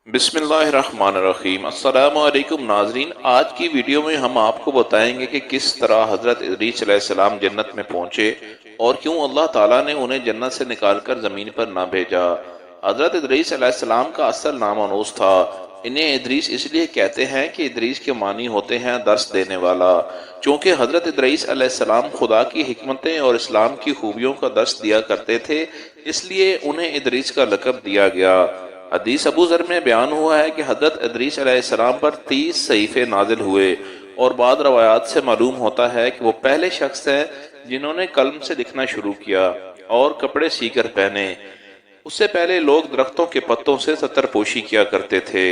بسم اللہ الرحمن الرحیم۔ السلام علیکم ناظرین، آج کی ویڈیو میں ہم آپ کو بتائیں گے کہ کس طرح حضرت ادریس علیہ السلام جنت میں پہنچے اور کیوں اللہ تعالیٰ نے انہیں جنت سے نکال کر زمین پر نہ بھیجا۔ حضرت ادریس علیہ السلام کا اصل نام انوس تھا۔ انہیں ادریس اس لیے کہتے ہیں کہ ادریس کے معنی ہوتے ہیں درس دینے والا۔ چونکہ حضرت ادریس علیہ السلام خدا کی حکمتیں اور اسلام کی خوبیوں کا درس دیا کرتے تھے، اس لیے انہیں ادریس کا لقب دیا گیا۔ حدیث ابو ذر میں بیان ہوا ہے کہ حضرت ادریس علیہ السلام پر 30 صحیفے نازل ہوئے، اور بعض روایات سے معلوم ہوتا ہے کہ وہ پہلے شخص ہیں جنہوں نے قلم سے لکھنا شروع کیا اور کپڑے سی کر پہنے۔ اس سے پہلے لوگ درختوں کے پتوں سے ستر پوشی کیا کرتے تھے۔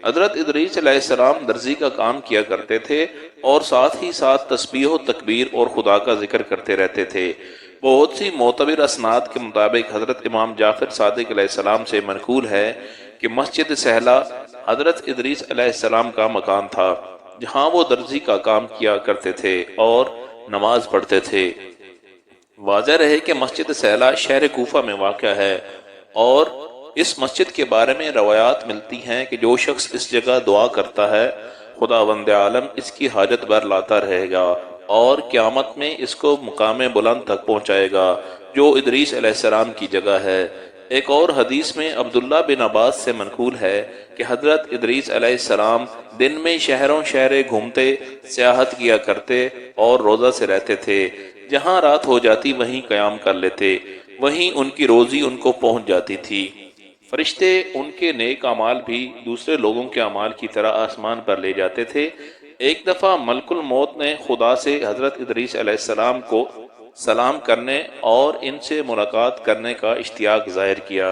حضرت ادریس علیہ السلام درزی کا کام کیا کرتے تھے اور ساتھ ہی ساتھ تسبیح و تکبیر اور خدا کا ذکر کرتے رہتے تھے۔ بہت سی معتبر اسناد کے مطابق حضرت امام جعفر صادق علیہ السلام سے منقول ہے کہ مسجد سہلا حضرت ادریس علیہ السلام کا مکان تھا، جہاں وہ درزی کا کام کیا کرتے تھے اور نماز پڑھتے تھے۔ واضح رہے کہ مسجد سہلا شہر کوفہ میں واقع ہے، اور اس مسجد کے بارے میں روایات ملتی ہیں کہ جو شخص اس جگہ دعا کرتا ہے، خداوند عالم اس کی حاجت بر لاتا رہے گا اور قیامت میں اس کو مقام بلند تک پہنچائے گا، جو ادریس علیہ السلام کی جگہ ہے۔ ایک اور حدیث میں عبداللہ بن عباس سے منقول ہے کہ حضرت ادریس علیہ السلام دن میں شہروں شہرے گھومتے، سیاحت کیا کرتے اور روزہ سے رہتے تھے۔ جہاں رات ہو جاتی وہیں قیام کر لیتے، وہیں ان کی روزی ان کو پہنچ جاتی تھی۔ فرشتے ان کے نیک اعمال بھی دوسرے لوگوں کے اعمال کی طرح آسمان پر لے جاتے تھے۔ ایک دفعہ ملک الموت نے خدا سے حضرت ادریس علیہ السلام کو سلام کرنے اور ان سے ملاقات کرنے کا اشتیاق ظاہر کیا،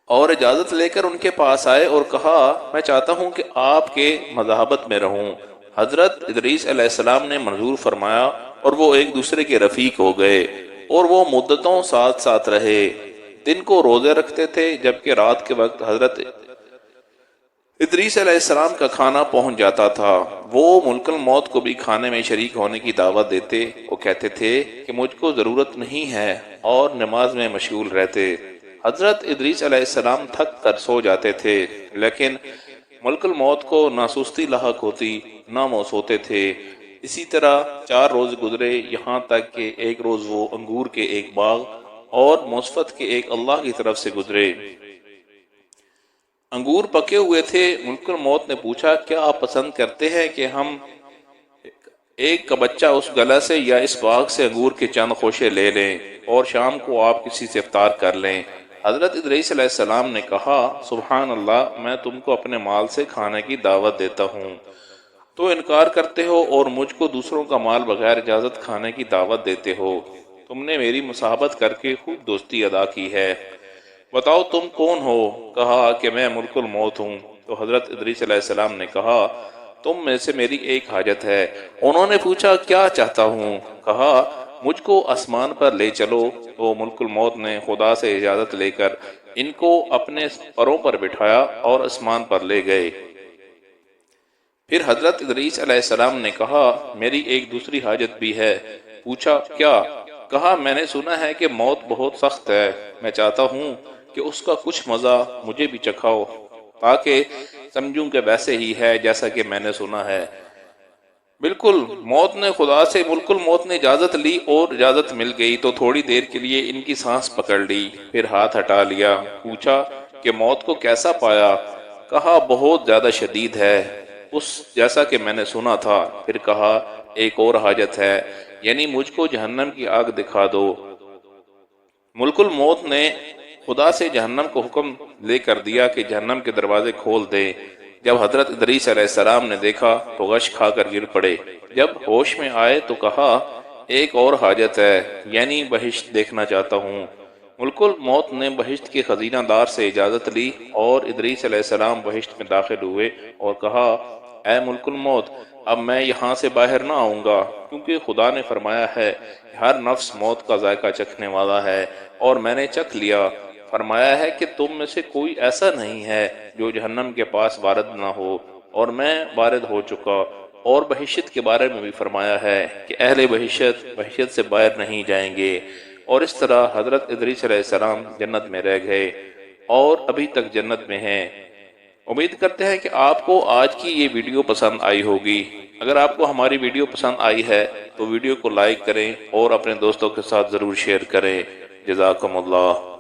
اور اجازت لے کر ان کے پاس آئے اور کہا، میں چاہتا ہوں کہ آپ کے مذاہبت میں رہوں۔ حضرت ادریس علیہ السلام نے منظور فرمایا اور وہ ایک دوسرے کے رفیق ہو گئے، اور وہ مدتوں ساتھ ساتھ رہے۔ دن کو روزے رکھتے تھے، جبکہ رات کے وقت حضرت ادریس علیہ السلام کا کھانا پہنچ جاتا تھا۔ وہ ملک الموت کو بھی کھانے میں شریک ہونے کی دعوت دیتے۔ وہ کہتے تھے کہ مجھ کو ضرورت نہیں ہے، اور نماز میں مشغول رہتے۔ حضرت ادریس علیہ السلام تھک کر سو جاتے تھے، لیکن ملک الموت کو نہ سستی لاحق ہوتی نہ وہ سوتے تھے۔ اسی طرح 4 روز گزرے، یہاں تک کہ ایک روز وہ انگور کے ایک باغ اور مصفت کے ایک اللہ کی طرف سے گزرے۔ انگور پکے ہوئے تھے۔ ملک الموت نے پوچھا، کیا آپ پسند کرتے ہیں کہ ہم ایک کا بچہ اس گلہ سے یا اس باغ سے انگور کے چند خوشے لے لیں اور شام کو آپ کسی سے افطار کر لیں؟ حضرت ادریس علیہ السلام نے کہا، سبحان اللہ، میں تم کو اپنے مال سے کھانے کی دعوت دیتا ہوں، تو انکار کرتے ہو اور مجھ کو دوسروں کا مال بغیر اجازت کھانے کی دعوت دیتے ہو۔ تم نے میری مصاحبت کر کے خوب دوستی ادا کی ہے۔ بتاؤ تم کون ہو؟ کہا کہ میں ملک الموت ہوں۔ تو حضرت ادریس علیہ السلام نے کہا، تم میں سے میری ایک حاجت ہے۔ انہوں نے پوچھا، کیا چاہتا ہوں؟ کہا، مجھ کو آسمان پر لے چلو۔ تو ملک الموت نے خدا سے اجازت لے کر ان کو اپنے پروں پر بٹھایا اور آسمان پر لے گئے۔ پھر حضرت ادریس علیہ السلام نے کہا، میری ایک دوسری حاجت بھی ہے۔ پوچھا، کیا؟ کہا، میں نے سنا ہے کہ موت بہت سخت ہے۔ میں چاہتا ہوں کہ اس کا کچھ مزہ مجھے بھی چکھاؤ، تاکہ سمجھوں کہ ویسے ہی ہے جیسا کہ میں نے سنا ہے۔ بالکل، موت نے خدا سے ملک الموت نے اجازت لی، اور اجازت مل گئی تو تھوڑی دیر کے لیے ان کی سانس پکڑ لی، پھر ہاتھ ہٹا لیا۔ پوچھا کہ موت کو کیسا پایا؟ کہا، بہت زیادہ شدید ہے، اس جیسا کہ میں نے سنا تھا۔ پھر کہا، ایک اور حاجت ہے، یعنی مجھ کو جہنم کی آگ دکھا دو۔ ملک الموت نے خدا سے جہنم کو حکم لے کر دیا کہ جہنم کے دروازے کھول دے۔ جب حضرت ادریس علیہ السلام نے دیکھا تو غش کھا کر گر پڑے۔ جب ہوش میں آئے تو کہا، ایک اور حاجت ہے، یعنی بہشت دیکھنا چاہتا ہوں۔ ملک الموت نے بہشت کے خزینہ دار سے اجازت لی، اور ادریس علیہ السلام بہشت میں داخل ہوئے اور کہا، اے ملک الموت، اب میں یہاں سے باہر نہ آؤں گا، کیونکہ خدا نے فرمایا ہے کہ ہر نفس موت کا ذائقہ چکھنے والا ہے، اور میں نے چکھ لیا۔ فرمایا ہے کہ تم میں سے کوئی ایسا نہیں ہے جو جہنم کے پاس وارد نہ ہو، اور میں وارد ہو چکا۔ اور بہشت کے بارے میں بھی فرمایا ہے کہ اہل بہشت سے باہر نہیں جائیں گے۔ اور اس طرح حضرت ادریس علیہ السلام جنت میں رہ گئے، اور ابھی تک جنت میں ہیں۔ امید کرتے ہیں کہ آپ کو آج کی یہ ویڈیو پسند آئی ہوگی۔ اگر آپ کو ہماری ویڈیو پسند آئی ہے تو ویڈیو کو لائک کریں اور اپنے دوستوں کے ساتھ ضرور شیئر کریں۔ جزاکم اللہ۔